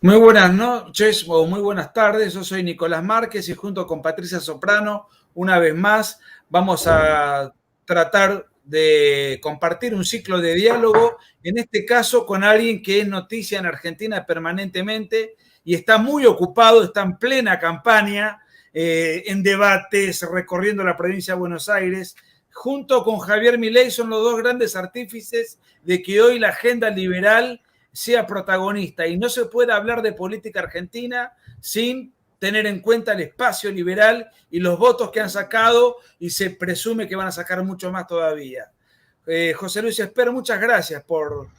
Muy buenas noches o muy buenas tardes, yo soy Nicolás Márquez y junto con Patricia Soprano, una vez más, vamos a tratar de compartir un ciclo de diálogo, en este caso con alguien que es noticia en Argentina permanentemente y está muy ocupado, está en plena campaña, en debates, recorriendo la provincia de Buenos Aires. Junto con Javier Milei son los dos grandes artífices de que hoy la agenda liberal sea protagonista y no se puede hablar de política argentina sin tener en cuenta el espacio liberal y los votos que han sacado y se presume que van a sacar mucho más todavía. José Luis Esper, muchas gracias por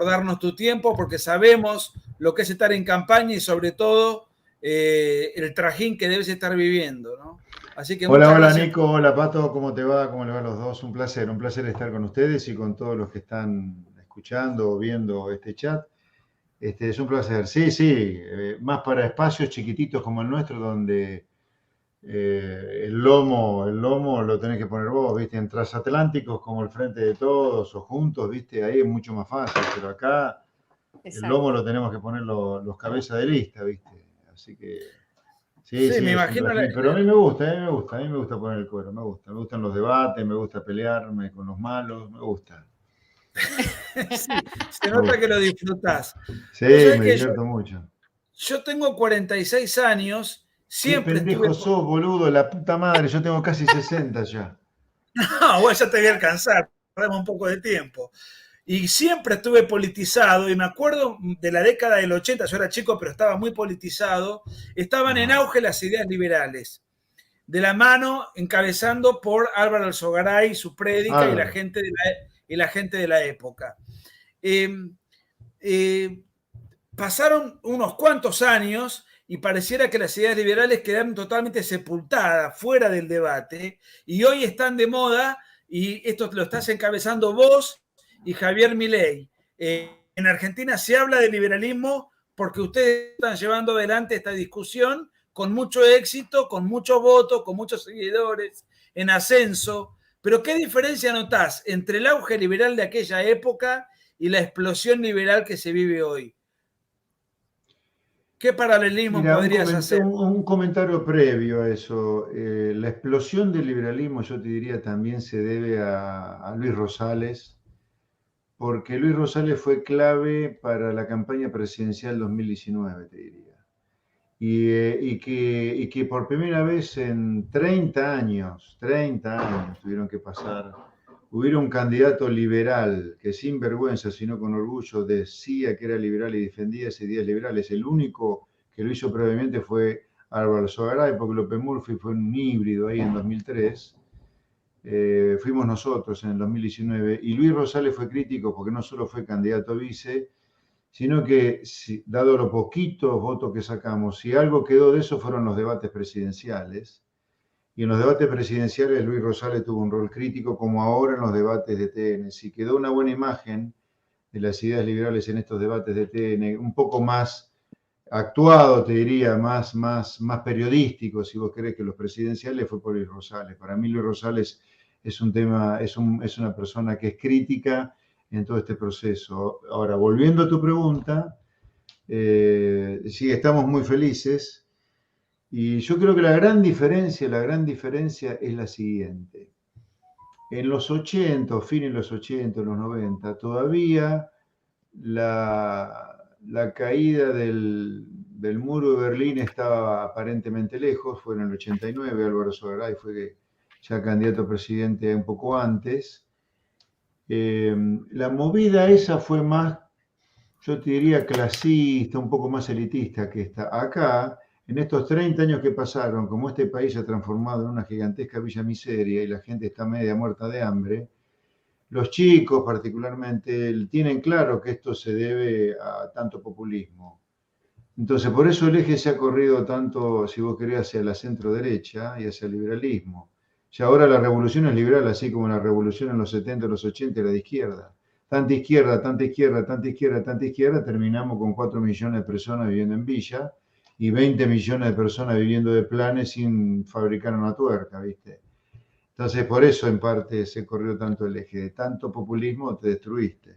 darnos tu tiempo, porque sabemos lo que es estar en campaña y sobre todo el trajín que debes estar viviendo, ¿no? Así que Hola, muchas hola gracias. Nico, hola Pato, ¿cómo te va? ¿Cómo le va a los dos? Un placer estar con ustedes y con todos los que están escuchando o viendo este chat. Es un placer. Sí, sí, más para espacios chiquititos como el nuestro, donde el lomo lo tenés que poner vos, ¿viste? En transatlánticos como el Frente de Todos o juntos, ¿viste? Ahí es mucho más fácil, pero acá el lomo Exacto. lo tenemos que poner los cabezas de lista, ¿viste? Así que sí, Sí, sí, me es un imagino trajín, pero a mí me gusta poner el cuero, me gustan los debates, me gusta pelearme con los malos, me gusta, sí, se me nota que gusta. lo disfrutás. Vos Sí, sabés me que divierto mucho. yo tengo 46 años, Qué siempre estuve. pendejo sos, boludo, la puta madre, yo tengo casi 60 ya. No, bueno, ya te voy a alcanzar, perdemos un poco de tiempo. Y siempre estuve politizado, y me acuerdo de la década del 80, yo era chico, pero estaba muy politizado. Estaban en Ajá, auge las ideas liberales, de la mano, encabezando por Álvaro Alzogaray, su prédica Álvaro. y la gente de la época. Eh, eh, Pasaron unos cuantos años y pareciera que las ideas liberales quedaron totalmente sepultadas, fuera del debate, y hoy están de moda, y esto lo estás encabezando vos y Javier Milei. En Argentina se habla de liberalismo porque ustedes están llevando adelante esta discusión con mucho éxito, con mucho voto, con muchos seguidores, en ascenso. Pero ¿qué diferencia notás entre el auge liberal de aquella época y la explosión liberal que se vive hoy? ¿Qué paralelismo Mira, podrías hacer? un comentario previo a eso. La explosión del liberalismo, yo te diría, también se debe a Luis Rosales, porque Luis Rosales fue clave para la campaña presidencial 2019, te diría. Y que por primera vez en 30 años tuvieron que pasar, hubiera un candidato liberal que sin vergüenza, sino con orgullo, decía que era liberal y defendía esas ideas liberales. El único que lo hizo previamente fue Álvaro Sogaray, porque López Murphy fue un híbrido ahí en 2003. Fuimos nosotros en el 2019 y Luis Rosales fue crítico porque no solo fue candidato a vice, sino que, dado los poquitos votos que sacamos, si algo quedó de eso fueron los debates presidenciales, y en los debates presidenciales Luis Rosales tuvo un rol crítico, como ahora en los debates de TN. Si quedó una buena imagen de las ideas liberales en estos debates de TN, un poco más actuado, te diría, más periodístico, si vos querés, que los presidenciales, fue por Luis Rosales. Para mí Luis Rosales es una persona que es crítica en todo este proceso. Ahora, volviendo a tu pregunta, sí, estamos muy felices y yo creo que la gran diferencia es la siguiente. En los 80, fin de los 80, los 90, todavía la caída del muro de Berlín estaba aparentemente lejos, fue en el 89, Álvaro Sogaray fue ya candidato a presidente un poco antes. La movida esa fue más, yo te diría, clasista, un poco más elitista que esta. Acá, en estos 30 años que pasaron, como este país se ha transformado en una gigantesca villa miseria y la gente está media muerta de hambre, los chicos particularmente tienen claro que esto se debe a tanto populismo. Entonces, por eso el eje se ha corrido tanto, si vos querés, hacia la centro derecha y hacia el liberalismo. Y ahora la revolución es liberal, así como la revolución en los 70, los 80 era de izquierda. Tanta izquierda, tanta izquierda, tanta izquierda, tanta izquierda, terminamos con 4 millones de personas viviendo en villa y 20 millones de personas viviendo de planes sin fabricar una tuerca, ¿viste? Entonces, por eso en parte se corrió tanto el eje. De tanto populismo te destruiste.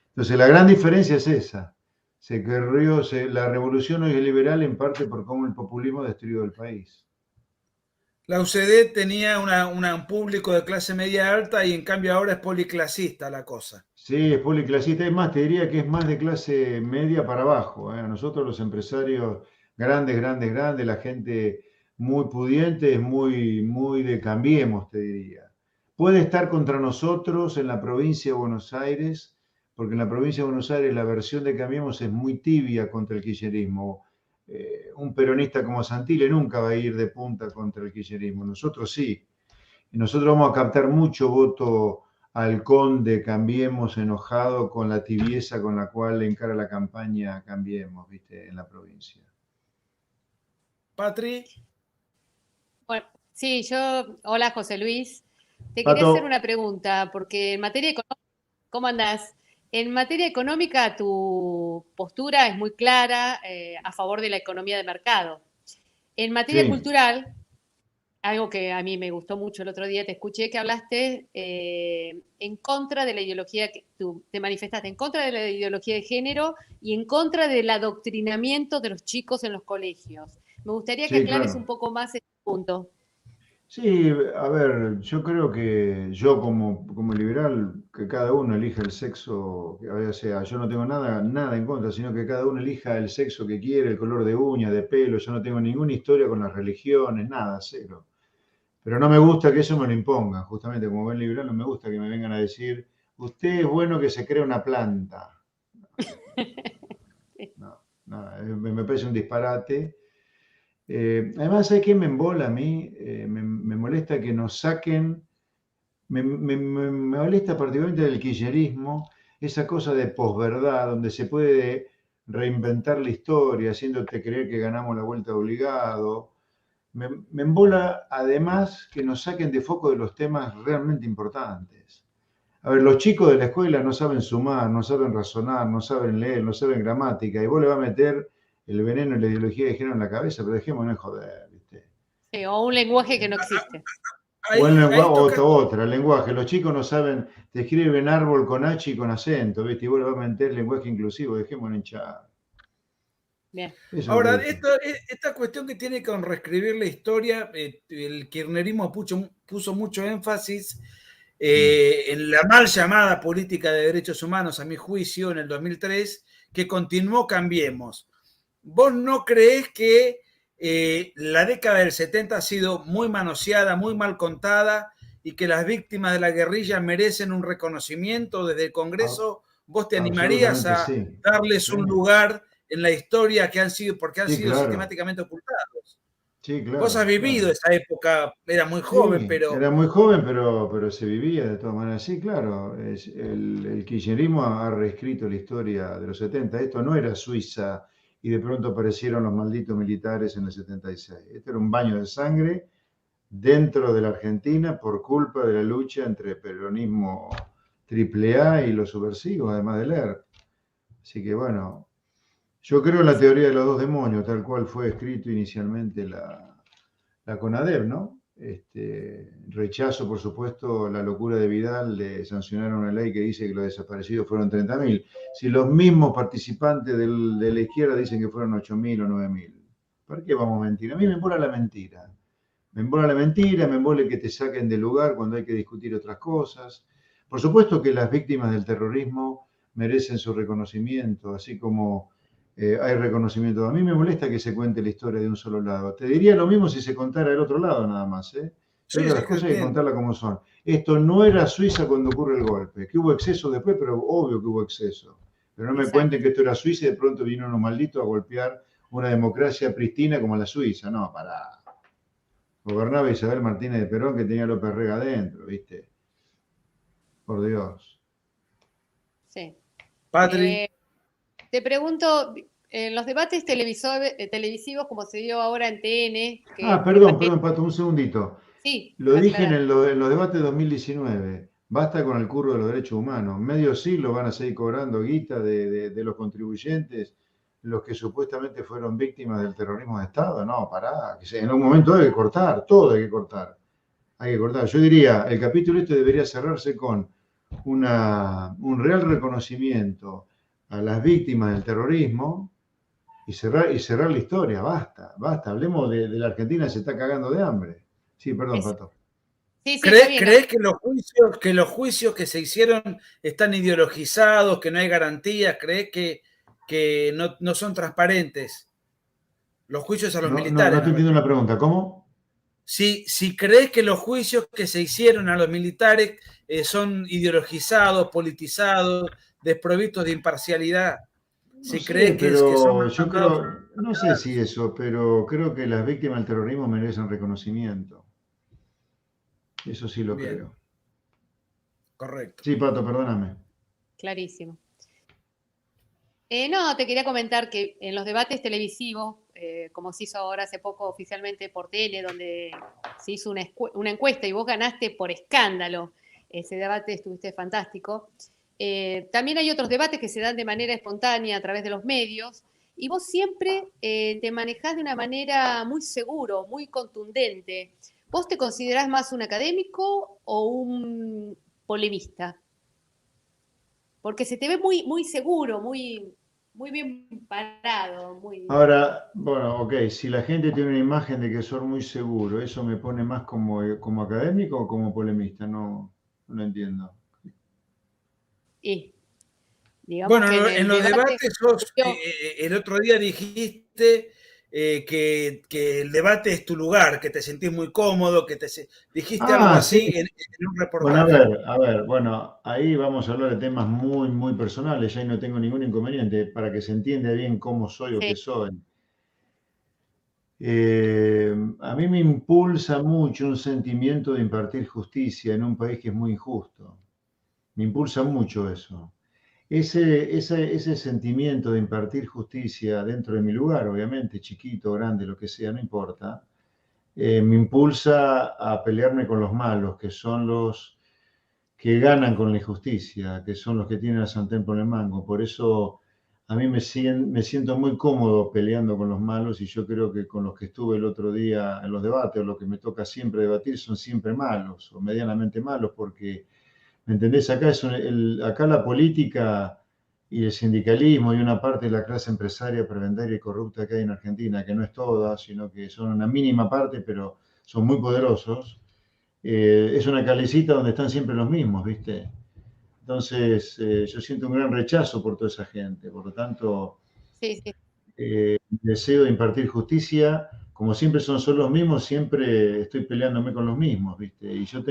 Entonces, la gran diferencia es esa. La revolución hoy es liberal en parte por cómo el populismo destruyó el país. La UCD tenía un público de clase media alta y en cambio ahora es policlasista la cosa. Sí, es policlasista. Es más, te diría que es más de clase media para abajo. A nosotros los empresarios grandes, grandes, grandes, la gente muy pudiente, es muy de Cambiemos, te diría. Puede estar contra nosotros en la provincia de Buenos Aires, porque en la provincia de Buenos Aires la versión de Cambiemos es muy tibia contra el kirchnerismo. Un peronista como Santilli nunca va a ir de punta contra el kirchnerismo. Nosotros sí. Y nosotros vamos a captar mucho voto halcón de Cambiemos enojado con la tibieza con la cual encara la campaña Cambiemos, ¿viste? En la provincia. Patri. Bueno, sí, hola José Luis, te Pato. quería hacer una pregunta, porque en materia económica, ¿cómo andás? En materia económica tu postura es muy clara, a favor de la economía de mercado. En materia cultural, algo que a mí me gustó mucho el otro día, te escuché que hablaste en contra de la ideología, tú te manifestaste en contra de la ideología de género y en contra del adoctrinamiento de los chicos en los colegios. Me gustaría que aclares un poco más este punto. Sí, a ver, yo creo que yo como liberal, que cada uno elija el sexo, o sea, yo no tengo nada en contra, sino que cada uno elija el sexo que quiere, el color de uña, de pelo, yo no tengo ninguna historia con las religiones, nada, cero. Pero no me gusta que eso me lo impongan, justamente como buen liberal no me gusta que me vengan a decir, usted es bueno que se crea una planta. No, me parece un disparate. Además, ¿sabes qué me embola a mí? Me molesta que nos saquen, me molesta particularmente del kirchnerismo, esa cosa de posverdad, donde se puede reinventar la historia, haciéndote creer que ganamos la vuelta obligado. Me embola además que nos saquen de foco de los temas realmente importantes. A ver, los chicos de la escuela no saben sumar, no saben razonar, no saben leer, no saben gramática, y vos le vas a meter el veneno y la ideología de género en la cabeza, pero dejémonos de joder, ¿viste? Sí, o un lenguaje que no existe. O el lenguaje, otra, el lenguaje. Los chicos no saben, te escriben árbol con H y con acento, ¿viste? Y vos le vas a meter lenguaje inclusivo, dejémonos hinchar. Bien. Ahora, esta cuestión que tiene con reescribir la historia, el kirchnerismo puso mucho énfasis en la mal llamada política de derechos humanos, a mi juicio, en el 2003, que continuó Cambiemos. ¿Vos no creés que la década del 70 ha sido muy manoseada, muy mal contada y que las víctimas de la guerrilla merecen un reconocimiento desde el Congreso? ¿Vos te animarías a darles un lugar en la historia que han sido, porque han sido sistemáticamente ocultados? Sí, claro. Vos has vivido esa época, era muy joven, pero... Era muy joven, pero se vivía de todas maneras. Sí, claro, el kirchnerismo ha reescrito la historia de los 70. Esto no era Suiza y de pronto aparecieron los malditos militares en el 76. Esto era un baño de sangre dentro de la Argentina por culpa de la lucha entre peronismo AAA y los subversivos, además del ERP. Así que bueno, yo creo en la teoría de los dos demonios, tal cual fue escrito inicialmente la CONADEP, ¿no? Rechazo, por supuesto, la locura de Vidal de sancionar una ley que dice que los desaparecidos fueron 30.000. Si los mismos participantes de la izquierda dicen que fueron 8.000 o 9.000, ¿para qué vamos a mentir? A mí me embola la mentira. Me embola la mentira, me embola que te saquen del lugar cuando hay que discutir otras cosas. Por supuesto que las víctimas del terrorismo merecen su reconocimiento, así como hay reconocimiento. A mí me molesta que se cuente la historia de un solo lado. Te diría lo mismo si se contara el otro lado nada más. Pero las cosas hay que contarlas como son. Esto no era Suiza cuando ocurre el golpe. Que hubo exceso después, pero obvio que hubo exceso. Pero no me cuenten que esto era Suiza y de pronto vino unos malditos a golpear una democracia pristina como la Suiza. No, pará. Gobernaba Isabel Martínez de Perón que tenía López Rega adentro, ¿viste? Por Dios. Sí. Patri. Te pregunto, en los debates televisivos, como se dio ahora en TN... Perdón, Pato, un segundito. Sí. Lo dije en los debates de 2019. Basta con el curro de los derechos humanos. Medio siglo van a seguir cobrando guita de los contribuyentes, los que supuestamente fueron víctimas del terrorismo de Estado. No, pará. En un momento hay que cortar, todo hay que cortar. Hay que cortar. Yo diría, el capítulo este debería cerrarse con un real reconocimiento a las víctimas del terrorismo y cerrar la historia. Basta. Hablemos de la Argentina, se está cagando de hambre. Sí, perdón, Pato. Sí, está bien. ¿Crees que los juicios que se hicieron están ideologizados, que no hay garantías? ¿Crees que no son transparentes los juicios a los militares? No te entiendo la pregunta. ¿Cómo? Si crees que los juicios que se hicieron a los militares son ideologizados, politizados, desprovistos de imparcialidad. Si No crees sé, que son yo creo, no sé si eso, pero creo que las víctimas del terrorismo merecen reconocimiento. Eso sí lo Bien. creo. Correcto. Sí, Pato, perdóname. Clarísimo. No, te quería comentar que en los debates televisivos, como se hizo ahora hace poco oficialmente por tele, donde se hizo una encuesta y vos ganaste por escándalo, ese debate estuviste fantástico. También hay otros debates que se dan de manera espontánea a través de los medios y vos siempre te manejás de una manera muy seguro, muy contundente. ¿Vos te considerás más un académico o un polemista? Porque se te ve muy, muy seguro, muy bien parado. Ahora, bueno, ok, si la gente tiene una imagen de que soy muy seguro, ¿eso me pone más como académico o como polemista? No entiendo. Bueno, en los debates el otro día dijiste que el debate es tu lugar, que te sentís muy cómodo, dijiste algo así sí. en un reportaje. Bueno, ahí vamos a hablar de temas muy, muy personales, ya ahí no tengo ningún inconveniente para que se entienda bien cómo soy o qué soy. A mí me impulsa mucho un sentimiento de impartir justicia en un país que es muy injusto. Me impulsa mucho eso. Ese sentimiento de impartir justicia dentro de mi lugar, obviamente, chiquito, grande, lo que sea, no importa, me impulsa a pelearme con los malos, que son los que ganan con la injusticia, que son los que tienen la sartén por el mango. Por eso a mí me siento muy cómodo peleando con los malos y yo creo que con los que estuve el otro día en los debates, o lo que me toca siempre debatir, son siempre malos o medianamente malos, porque, ¿me entendés? Acá la política y el sindicalismo y una parte de la clase empresaria, prebendaria y corrupta que hay en Argentina, que no es toda, sino que son una mínima parte, pero son muy poderosos, es una calecita donde están siempre los mismos, ¿viste? Entonces, yo siento un gran rechazo por toda esa gente. Por lo tanto, deseo de impartir justicia. Como siempre son solo los mismos, siempre estoy peleándome con los mismos, ¿viste? Y yo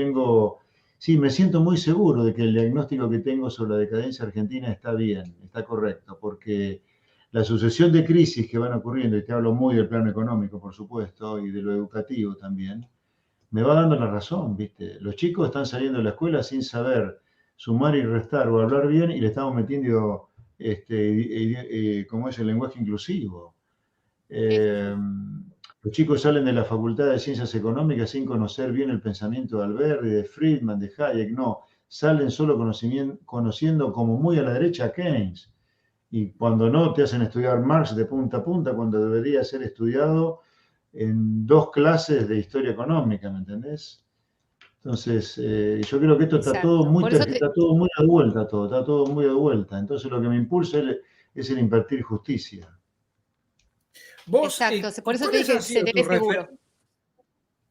me siento muy seguro de que el diagnóstico que tengo sobre la decadencia argentina está bien, está correcto, porque la sucesión de crisis que van ocurriendo, y te hablo muy del plano económico, por supuesto, y de lo educativo también, me va dando la razón, ¿viste? Los chicos están saliendo de la escuela sin saber sumar y restar o hablar bien y le estamos metiendo, ¿cómo es el lenguaje inclusivo? Los chicos salen de la Facultad de Ciencias Económicas sin conocer bien el pensamiento de Alberti, de Friedman, de Hayek, no. Salen solo conociendo como muy a la derecha a Keynes. Y cuando no, te hacen estudiar Marx de punta a punta, cuando debería ser estudiado en 2 clases de historia económica, ¿me entendés? Entonces, yo creo que esto está todo muy de vuelta, está todo muy de vuelta. Entonces, lo que me impulsa es el impartir justicia. Exacto, por eso te dije, se te ve seguro.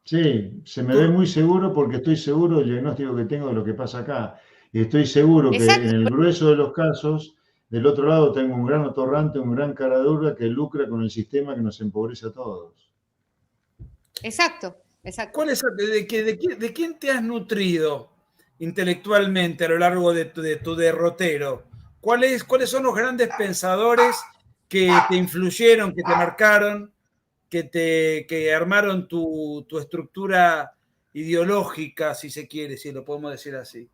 Sí, se me ve muy seguro porque estoy seguro del diagnóstico que tengo de lo que pasa acá. Y estoy seguro que en el grueso de los casos, del otro lado tengo un gran otorrante, un gran cara dura que lucra con el sistema que nos empobrece a todos. Exacto. ¿De quién te has nutrido intelectualmente a lo largo de tu derrotero? ¿Cuáles son los grandes pensadores que te influyeron, que te marcaron, que armaron tu estructura ideológica, si se quiere, si lo podemos decir así?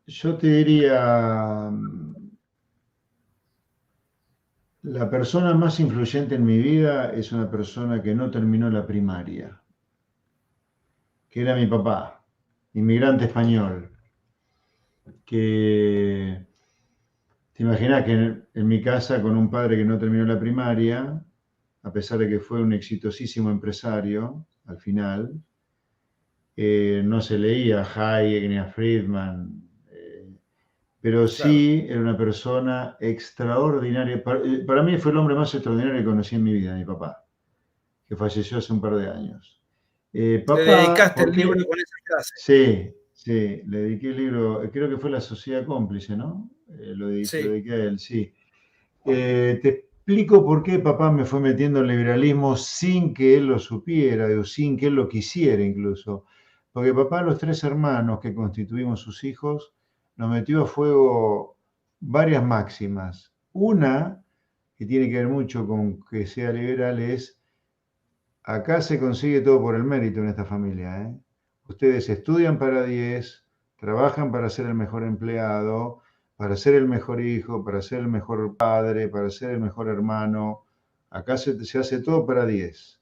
Yo te diría, la persona más influyente en mi vida es una persona que no terminó la primaria, que era mi papá, inmigrante español, que te imaginas que en mi casa con un padre que no terminó la primaria, a pesar de que fue un exitosísimo empresario al final, no se leía a Hayek ni a Friedman, pero sí era una persona extraordinaria. Para mí fue el hombre más extraordinario que conocí en mi vida, mi papá, que falleció hace un par de años. Le Papá, dedicaste ¿por el libro qué? con esa frase. Sí, sí, le dediqué el libro, creo que fue La Sociedad Cómplice, ¿no? Se lo Sí. dediqué a él, sí. Te explico por qué papá me fue metiendo en liberalismo sin que él lo supiera, o sin que él lo quisiera incluso. Porque papá, los 3 hermanos que constituimos sus hijos, nos metió a fuego varias máximas. Una, que tiene que ver mucho con que sea liberal, es: acá se consigue todo por el mérito en esta familia, ¿eh? Ustedes estudian para 10, trabajan para ser el mejor empleado, para ser el mejor hijo, para ser el mejor padre, para ser el mejor hermano. Acá se hace todo para 10.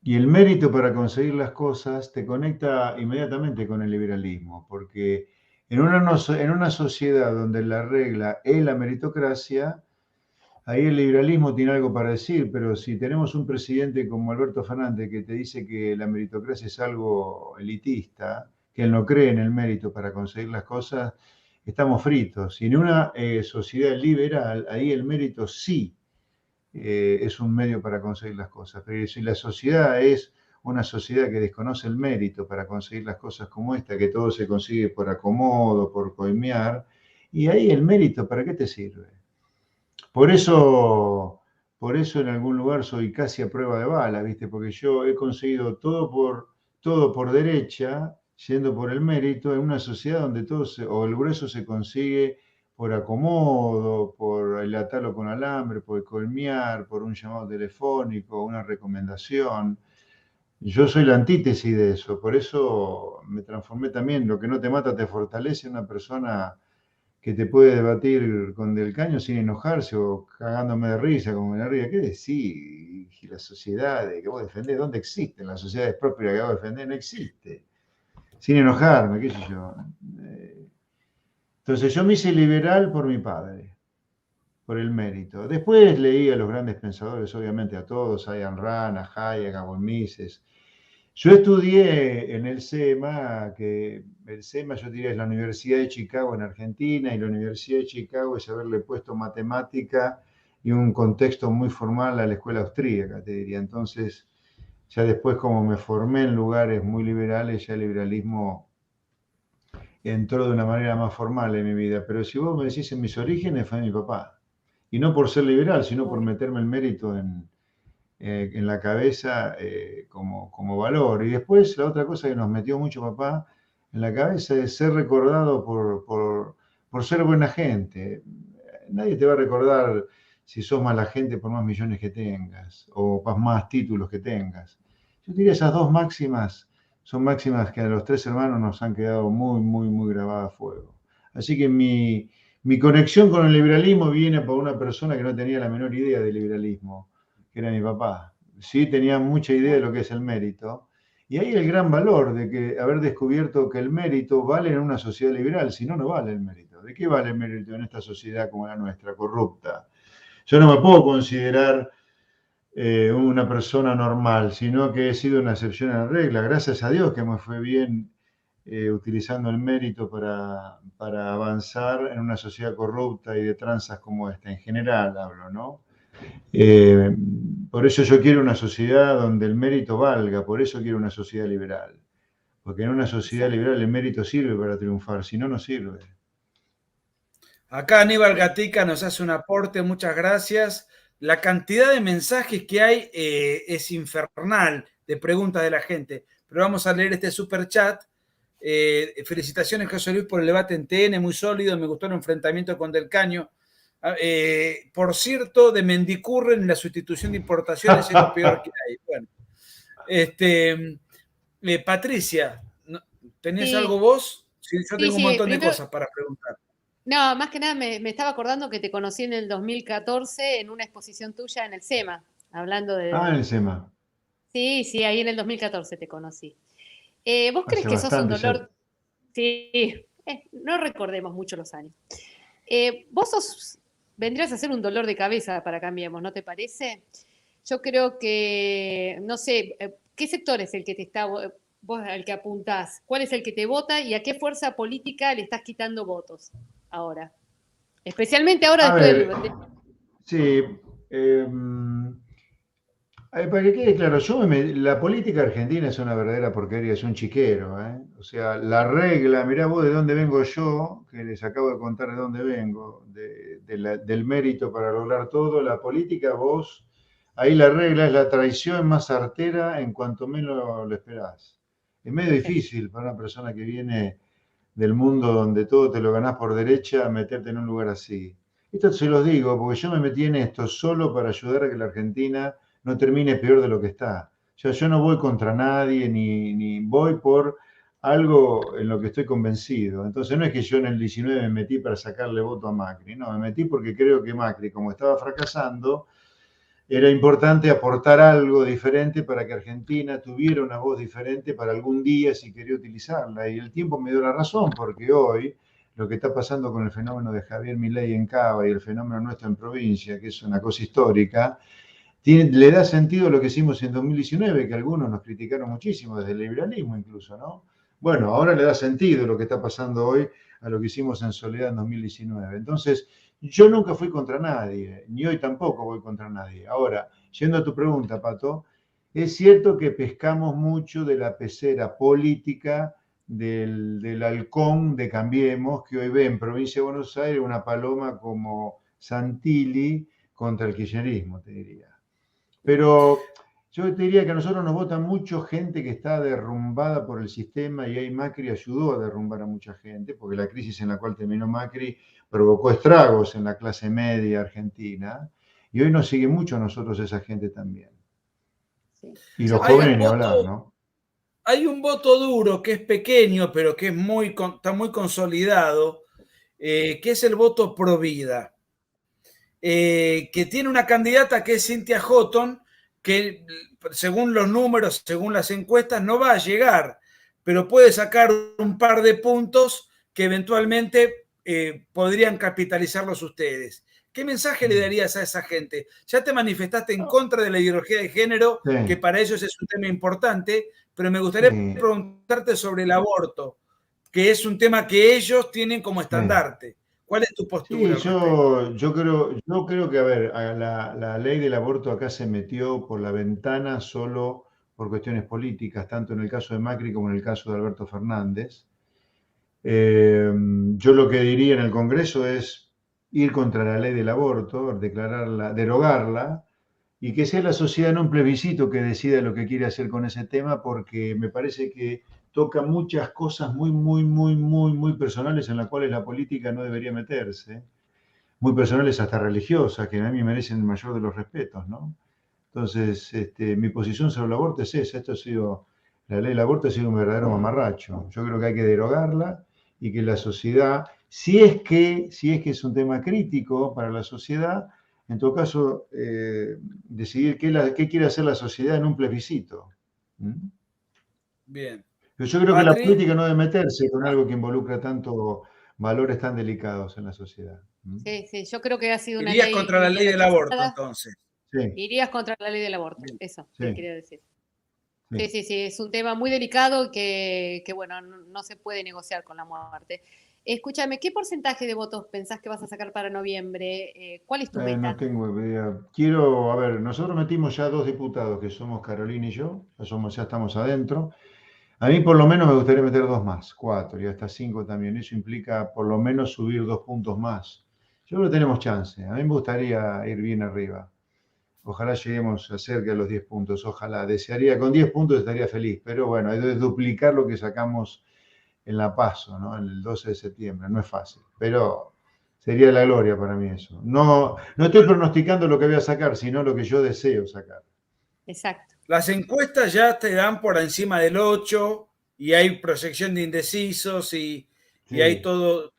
Y el mérito para conseguir las cosas te conecta inmediatamente con el liberalismo, porque en una sociedad donde la regla es la meritocracia, ahí el liberalismo tiene algo para decir, pero si tenemos un presidente como Alberto Fernández que te dice que la meritocracia es algo elitista, que él no cree en el mérito para conseguir las cosas, estamos fritos. Y en una sociedad liberal, ahí el mérito sí es un medio para conseguir las cosas. Pero si la sociedad es una sociedad que desconoce el mérito para conseguir las cosas como esta, que todo se consigue por acomodo, por coimear, y ahí el mérito, ¿para qué te sirve? Por eso, por eso en algún lugar soy casi a prueba de bala, ¿viste? Porque yo he conseguido todo por derecha, yendo por el mérito, en una sociedad donde o el grueso se consigue por acomodo, por el atarlo con alambre, por colmear, por un llamado telefónico, una recomendación. Yo soy la antítesis de eso, por eso me transformé también. Lo que no te mata te fortalece, una persona que te puede debatir con Del Caño sin enojarse o cagándome de risa, como me la ría. ¿Qué decís? Y la sociedad que vos defendés, ¿dónde existen las sociedades propias que vos defendés? No existe. Sin enojarme, qué sé yo. Entonces yo me hice liberal por mi padre, por el mérito. Después leí a los grandes pensadores, obviamente a todos, a Ayn Rand, a Hayek, a von Mises. Yo estudié en el SEMA, que el SEMA yo diría es la Universidad de Chicago en Argentina, y la Universidad de Chicago es haberle puesto matemática y un contexto muy formal a la escuela austríaca, te diría. Entonces, ya después como me formé en lugares muy liberales, ya el liberalismo entró de una manera más formal en mi vida. Pero si vos me decís en mis orígenes, fue mi papá. Y no por ser liberal, sino por meterme el mérito en la cabeza como valor. Y después la otra cosa que nos metió mucho papá en la cabeza es ser recordado por ser buena gente. Nadie te va a recordar si sos mala gente por más millones que tengas o más títulos que tengas. Yo diría esas dos máximas son máximas que a los 3 hermanos nos han quedado muy, muy, muy grabadas a fuego. Así que mi conexión con el liberalismo viene por una persona que no tenía la menor idea del liberalismo, que era mi papá. Sí tenía mucha idea de lo que es el mérito. Y ahí el gran valor de que haber descubierto que el mérito vale en una sociedad liberal, si no, no vale el mérito. ¿De qué vale el mérito en esta sociedad como la nuestra, corrupta? Yo no me puedo considerar una persona normal, sino que he sido una excepción a la regla. Gracias a Dios que me fue bien utilizando el mérito para avanzar en una sociedad corrupta y de tranzas como esta. En general hablo, ¿no? Eh, por eso yo quiero una sociedad donde el mérito valga, por eso quiero una sociedad liberal. Porque en una sociedad liberal el mérito sirve para triunfar, si no, no sirve. Acá Aníbal Gatica nos hace un aporte, muchas gracias. La cantidad de mensajes que hay es infernal de preguntas de la gente, pero vamos a leer este super chat. Felicitaciones, José Luis, por el debate en TN, muy sólido, me gustó el enfrentamiento con Del Caño. Por cierto, de Mendicurren, la sustitución de importaciones es lo peor que hay. Bueno, Patricia, ¿tenés algo vos? Sí, yo tengo un montón de cosas para preguntar. No, más que nada me estaba acordando que te conocí en el 2014 en una exposición tuya en el SEMA, hablando de... En el SEMA. Sí, sí, ahí en el 2014 te conocí. ¿Vos crees Hace que sos un bastante ya. dolor? Sí, no recordemos mucho los años. Vos vendrías a ser un dolor de cabeza para Cambiemos, ¿no te parece? Yo creo que, no sé, ¿qué sector es el que te está, vos al que apuntás? ¿Cuál es el que te vota y a qué fuerza política le estás quitando votos? ahora. Especialmente ahora A después ver, sí, para que quede claro, la política argentina es una verdadera porquería, es un chiquero, ¿eh? O sea, la regla, mirá vos de dónde vengo yo, que les acabo de contar de dónde vengo, del mérito para lograr todo, la política vos, ahí la regla es la traición más artera en cuanto menos lo esperás. Es medio difícil para una persona que viene del mundo donde todo te lo ganás por derecha, meterte en un lugar así. Esto se los digo porque yo me metí en esto solo para ayudar a que la Argentina no termine peor de lo que está. O sea, yo no voy contra nadie, ni voy por algo en lo que estoy convencido. Entonces no es que yo en el 19 me metí para sacarle voto a Macri, no, me metí porque creo que Macri, como estaba fracasando, era importante aportar algo diferente para que Argentina tuviera una voz diferente para algún día si quería utilizarla. Y el tiempo me dio la razón, porque hoy lo que está pasando con el fenómeno de Javier Milei en Cava y el fenómeno nuestro en provincia, que es una cosa histórica, le da sentido a lo que hicimos en 2019, que algunos nos criticaron muchísimo, desde el liberalismo incluso, ¿no? Bueno, ahora le da sentido lo que está pasando hoy a lo que hicimos en Soledad en 2019. Entonces, yo nunca fui contra nadie, ni hoy tampoco voy contra nadie. Ahora, yendo a tu pregunta, Pato, es cierto que pescamos mucho de la pecera política del halcón de Cambiemos, que hoy ve en Provincia de Buenos Aires una paloma como Santilli contra el kirchnerismo, te diría. Pero yo te diría que a nosotros nos vota mucha gente que está derrumbada por el sistema y ahí Macri ayudó a derrumbar a mucha gente, porque la crisis en la cual terminó Macri provocó estragos en la clase media argentina y hoy nos sigue mucho a nosotros esa gente también. Sí. Y los jóvenes ni hablar, ¿no? Hay un voto duro que es pequeño, pero que está muy consolidado, que es el voto pro vida. Que tiene una candidata que es Cynthia Houghton, que según los números, según las encuestas, no va a llegar, pero puede sacar un par de puntos que eventualmente podrían capitalizarlos ustedes. ¿Qué mensaje le darías a esa gente? Ya te manifestaste en contra de la ideología de género, sí, que para ellos es un tema importante, pero me gustaría preguntarte sobre el aborto, que es un tema que ellos tienen como estandarte. ¿Cuál es tu postura? Sí, yo creo que, a ver, la ley del aborto acá se metió por la ventana solo por cuestiones políticas, tanto en el caso de Macri como en el caso de Alberto Fernández. Yo lo que diría en el Congreso es ir contra la ley del aborto, declararla, derogarla, y que sea la sociedad en un plebiscito que decida lo que quiere hacer con ese tema, porque me parece que toca muchas cosas muy personales en las cuales la política no debería meterse, muy personales hasta religiosas, que a mí merecen el mayor de los respetos, ¿no? Entonces, mi posición sobre el aborto es esa. La ley del aborto ha sido un verdadero mamarracho. Yo creo que hay que derogarla y que la sociedad, si es que es un tema crítico para la sociedad, en todo caso, decidir qué quiere hacer la sociedad en un plebiscito. Bien. Pero yo creo que la política no debe meterse con algo que involucra tanto valores tan delicados en la sociedad. Sí, yo creo que ha sido una Irías ley... contra la ley del aborto, entonces. Sí. Irías contra la ley del aborto, eso quería decir. Sí, es un tema muy delicado que bueno, no se puede negociar con la muerte. Escúchame, ¿qué porcentaje de votos pensás que vas a sacar para noviembre? ¿Cuál es tu meta? No tengo idea. A ver, nosotros metimos ya 2 diputados, que somos Carolina y yo, ya estamos adentro. A mí por lo menos me gustaría meter 2 más, 4 y hasta 5 también. Eso implica por lo menos subir 2 puntos más. Yo creo que tenemos chance. A mí me gustaría ir bien arriba. Ojalá lleguemos cerca de los 10 puntos, ojalá. Desearía, con 10 puntos estaría feliz, pero bueno, hay que duplicar lo que sacamos en la PASO, ¿no? En el 12 de septiembre, no es fácil, pero sería la gloria para mí eso. No estoy pronosticando lo que voy a sacar, sino lo que yo deseo sacar. Exacto. Las encuestas ya te dan por encima del 8 y hay proyección de indecisos y hay todo.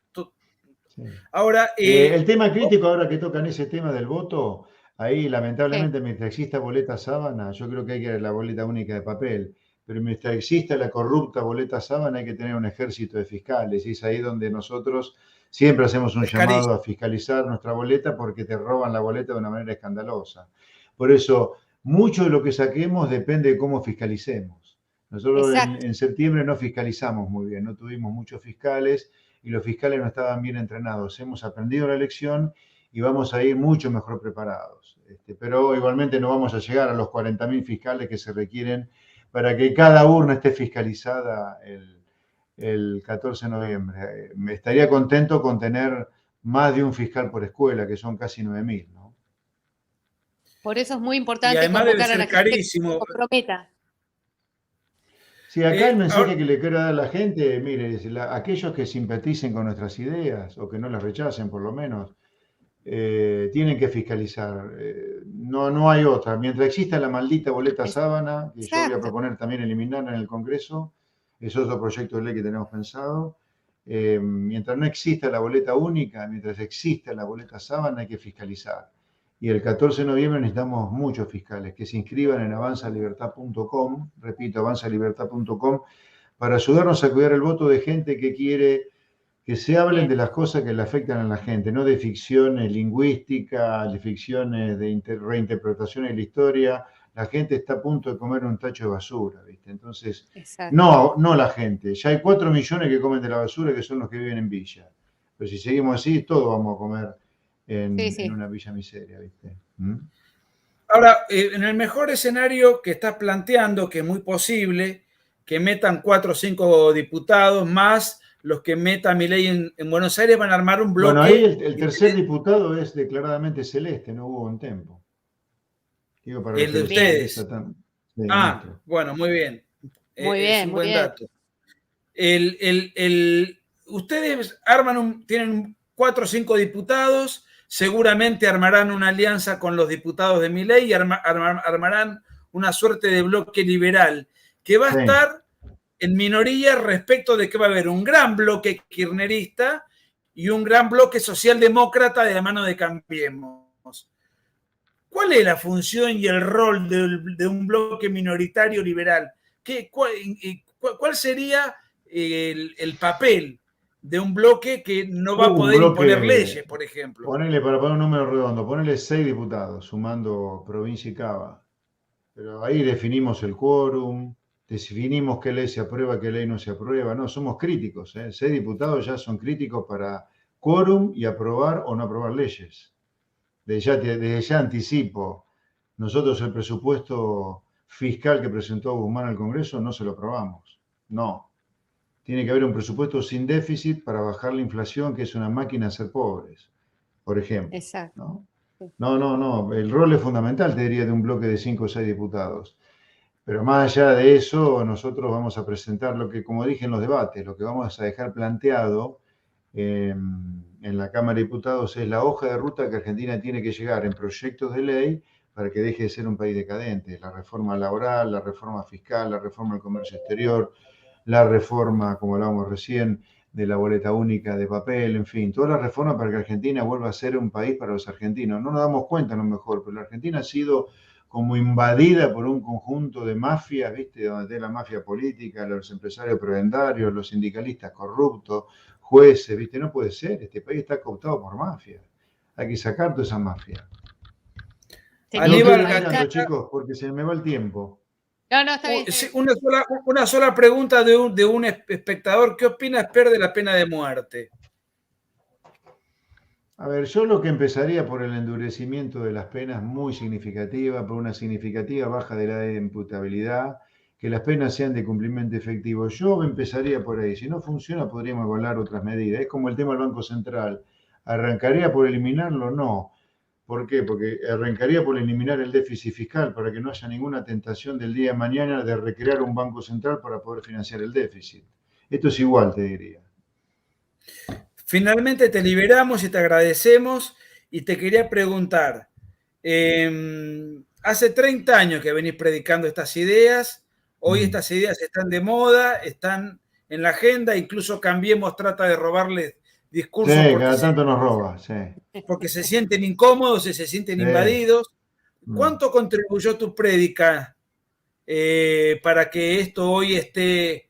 Sí. Ahora, el tema crítico, ahora que tocan ese tema del voto, ahí lamentablemente mientras exista boleta sábana, yo creo que hay que ir la boleta única de papel, pero mientras exista la corrupta boleta sábana hay que tener un ejército de fiscales y es ahí donde nosotros siempre hacemos un llamado a fiscalizar nuestra boleta porque te roban la boleta de una manera escandalosa. Por eso, mucho de lo que saquemos depende de cómo fiscalicemos. Nosotros en septiembre no fiscalizamos muy bien, no tuvimos muchos fiscales y los fiscales no estaban bien entrenados. Hemos aprendido la lección y vamos a ir mucho mejor preparados. Pero igualmente no vamos a llegar a los 40.000 fiscales que se requieren para que cada urna esté fiscalizada el 14 de noviembre. Me estaría contento con tener más de un fiscal por escuela, que son casi 9.000, ¿no? Por eso es muy importante convocar a la gente carísimo. que se comprometa. Sí, acá el mensaje que le quiero dar a la gente, mire, aquellos que simpaticen con nuestras ideas o que no las rechacen por lo menos, tienen que fiscalizar. No hay otra. Mientras exista la maldita boleta sábana, que yo voy a proponer también eliminarla en el Congreso, es otro proyecto de ley que tenemos pensado. Mientras no exista la boleta única, mientras exista la boleta sábana, hay que fiscalizar. Y el 14 de noviembre necesitamos muchos fiscales que se inscriban en avanzalibertad.com, repito, avanzalibertad.com, para ayudarnos a cuidar el voto de gente que quiere que se hablen de las cosas que le afectan a la gente, no de ficciones lingüísticas, de ficciones de reinterpretaciones de la historia. La gente está a punto de comer un tacho de basura, ¿viste? Entonces, no la gente. Ya hay 4 millones que comen de la basura, que son los que viven en villa. Pero si seguimos así, todos vamos a comer en una villa miseria, ¿viste? Ahora, en el mejor escenario que estás planteando, que es muy posible, que metan 4 o 5 diputados más los que meta Milei en Buenos Aires, van a armar un bloque. Bueno, ahí el tercer diputado es declaradamente celeste, no hubo un tempo. Digo, para el de ustedes. Sí, nuestro. Bueno, muy bien. Muy bien, es un buen dato. Ustedes tienen 4 o 5 diputados, seguramente armarán una alianza con los diputados de Milei y armarán una suerte de bloque liberal que va a estar en minoría respecto de que va a haber un gran bloque kirchnerista y un gran bloque socialdemócrata de la mano de Cambiemos. ¿Cuál es la función y el rol de un bloque minoritario liberal? ¿Cuál sería el papel de un bloque que no va a poder imponer leyes, por ejemplo? Para poner un número redondo, ponele 6 diputados, sumando provincia y Cava. Pero ahí definimos el quórum, definimos qué ley se aprueba, qué ley no se aprueba. No, somos críticos. 6 diputados ya son críticos para quórum y aprobar o no aprobar leyes. Desde ya anticipo, nosotros el presupuesto fiscal que presentó Guzmán al Congreso no se lo aprobamos. No. Tiene que haber un presupuesto sin déficit para bajar la inflación, que es una máquina de ser pobres, por ejemplo. Exacto. No. El rol es fundamental, te diría, de un bloque de 5 o 6 diputados. Pero más allá de eso, nosotros vamos a presentar lo que, como dije en los debates, lo que vamos a dejar planteado en la Cámara de Diputados es la hoja de ruta que Argentina tiene que llegar en proyectos de ley para que deje de ser un país decadente. La reforma laboral, la reforma fiscal, la reforma del comercio exterior, la reforma, como hablábamos recién, de la boleta única de papel, en fin, toda la reforma para que Argentina vuelva a ser un país para los argentinos. No nos damos cuenta a lo mejor, pero la Argentina ha sido como invadida por un conjunto de mafias, ¿viste? Donde está la mafia política, los empresarios prebendarios, los sindicalistas corruptos, jueces, ¿viste? No puede ser, este país está cooptado por mafias. Hay que sacar toda esa mafia. Aníbal, chicos, porque se me va el tiempo. No, está bien. Una sola pregunta de un espectador. ¿Qué opina Esper de la pena de muerte? A ver, yo lo que empezaría por el endurecimiento de las penas muy significativa, por una significativa baja de la edad de imputabilidad, que las penas sean de cumplimiento efectivo. Yo empezaría por ahí. Si no funciona, podríamos evaluar otras medidas. Es como el tema del Banco Central. ¿Arrancaría por eliminarlo? No. ¿Por qué? Porque arrancaría por eliminar el déficit fiscal para que no haya ninguna tentación del día de mañana de recrear un banco central para poder financiar el déficit. Esto es igual, te diría. Finalmente te liberamos y te agradecemos y te quería preguntar, hace 30 años que venís predicando estas ideas, hoy estas ideas están de moda, están en la agenda, incluso Cambiemos trata de robarles discursos. Sí, cada tanto nos roba, sí. Porque se sienten incómodos y se sienten invadidos. ¿Cuánto contribuyó tu prédica para que esto hoy esté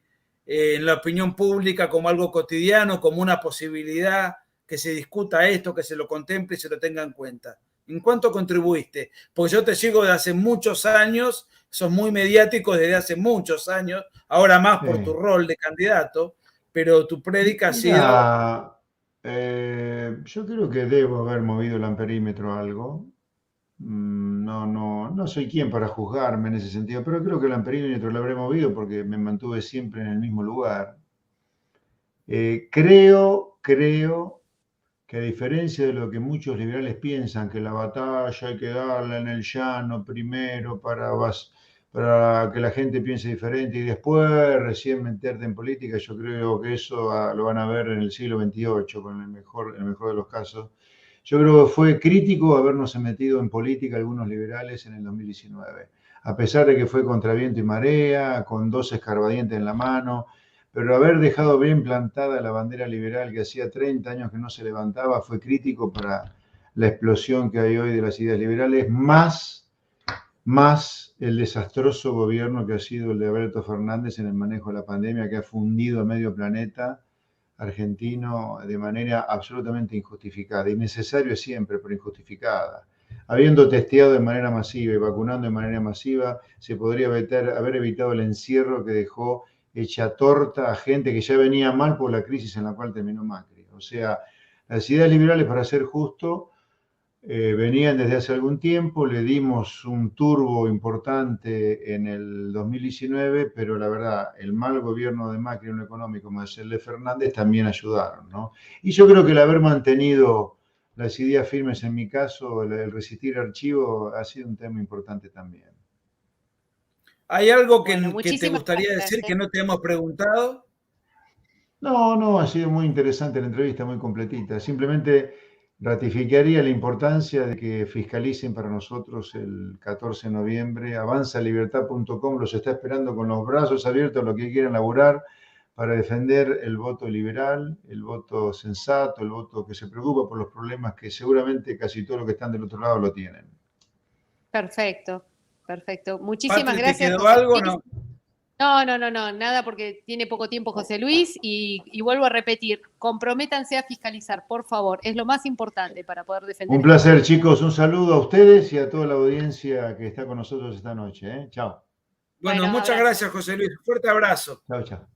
en la opinión pública como algo cotidiano, como una posibilidad, que se discuta esto, que se lo contemple y se lo tenga en cuenta? ¿En cuánto contribuiste? Porque yo te sigo de hace muchos años, sos muy mediático desde hace muchos años, ahora más por tu rol de candidato, pero tu prédica ha sido... Yo creo que debo haber movido el amperímetro algo. No soy quien para juzgarme en ese sentido, pero creo que el amperímetro lo habré movido porque me mantuve siempre en el mismo lugar. Creo que a diferencia de lo que muchos liberales piensan, que la batalla hay que darla en el llano primero para que la gente piense diferente y después recién meterte en política, yo creo que eso lo van a ver en el siglo XXVIII, con el mejor de los casos. Yo creo que fue crítico habernos metido en política algunos liberales en el 2019, a pesar de que fue contra viento y marea, con 2 escarbadientes en la mano, pero haber dejado bien plantada la bandera liberal que hacía 30 años que no se levantaba fue crítico para la explosión que hay hoy de las ideas liberales, más el desastroso gobierno que ha sido el de Alberto Fernández en el manejo de la pandemia, que ha fundido a medio planeta argentino de manera absolutamente injustificada, innecesario siempre, pero injustificada. Habiendo testeado de manera masiva y vacunando de manera masiva, se podría haber evitado el encierro que dejó hecha torta a gente que ya venía mal por la crisis en la cual terminó Macri. O sea, las ideas liberales, para ser justo, venían desde hace algún tiempo, le dimos un turbo importante en el 2019, pero la verdad, el mal gobierno de Macri en lo económico, más el de Fernández, también ayudaron, ¿no? Y yo creo que el haber mantenido las ideas firmes, en mi caso, el resistir archivo, ha sido un tema importante también. ¿Hay algo que te gustaría decir que no te hemos preguntado? No, ha sido muy interesante la entrevista, muy completita. Simplemente ratificaría la importancia de que fiscalicen para nosotros el 14 de noviembre. Avanzalibertad.com los está esperando con los brazos abiertos, lo que quieran laburar para defender el voto liberal, el voto sensato, el voto que se preocupa por los problemas que seguramente casi todos los que están del otro lado lo tienen. Perfecto. Muchísimas Patri, gracias. ¿te quedó algo? No. No, nada, porque tiene poco tiempo José Luis y vuelvo a repetir, comprométanse a fiscalizar, por favor, es lo más importante para poder defender. Un placer, chicos, un saludo a ustedes y a toda la audiencia que está con nosotros esta noche. Chao. Bueno, muchas gracias, José Luis, fuerte abrazo. Chao.